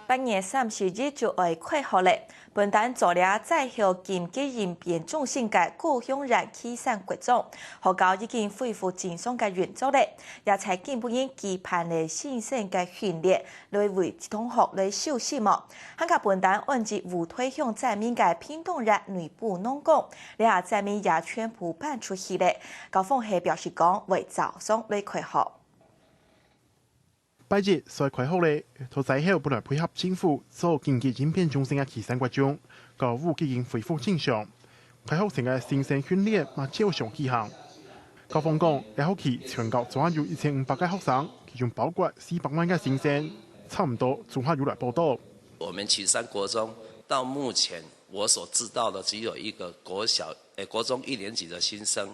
8月30日就会开学嘞。本单做了在校禁忌人变中心嘅故乡人启山国中，学校已经恢复正常嘅运作嘞。也才进步因期盼嘅新生嘅训练，来为同学来休息么？汉个本单按照无推向在面嘅偏动人内部农工，你下在面也全部搬出去嘞。高峰系表示讲为早上来开学。 8日在開學咧，同在校本來配合政府做經濟應變中心嘅啟山國中，教務已經恢復正常。開學前嘅新生訓練嘛照常進行。校方講，呢學期全校總有1500個學生，其中包括400萬個新生，差唔多總下有來報到。我們啟山國中到目前我所知道的只有一個國中1年級的新生。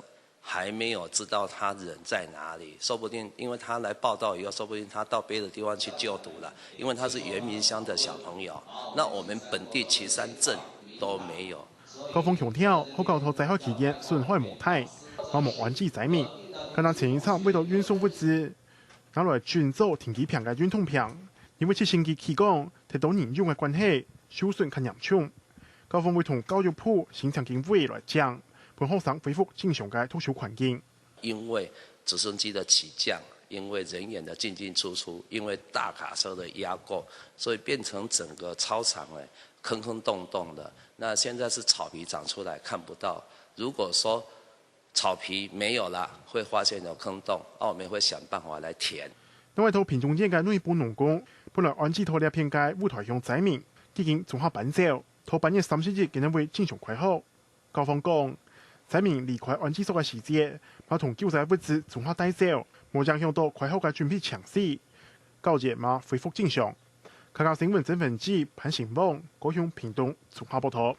還沒有知道他人在哪裡，說不定因為他來報到以後，說不定他到別的地方去就讀了，因為他是原民鄉的小朋友。那我們本地岐山鎮都沒有。校方強調，學校在校期間損害無態，包冇安置災民。加上前一場為了運送物資，拿來轉走停機坪嘅運通坪，因為7星期期間睇到人用嘅關係，受損較嚴重。校方會同教育部、新城經委來講。 本學生恢復正常嘅讀書環境，因為直升機的起降，因為人員的進進出出，因為大卡車的壓過，所以變成整個操場呢坑坑洞洞的。那現在是草皮長出來看不到，如果說草皮沒有了，會發現有坑洞，我們會想辦法來填。另外，套平中間嘅內部農工，本來安置套呢片嘅舞台向災民，已經綜合搬走，到8月30日今日會正常開學。校方講。 災民離開安置所嘅時節，馬同救災物資綜合帶走，冇影響到開學嘅準備場地。教節馬恢復正常。客家新聞整份記潘成旺，高雄屏東綜合報道。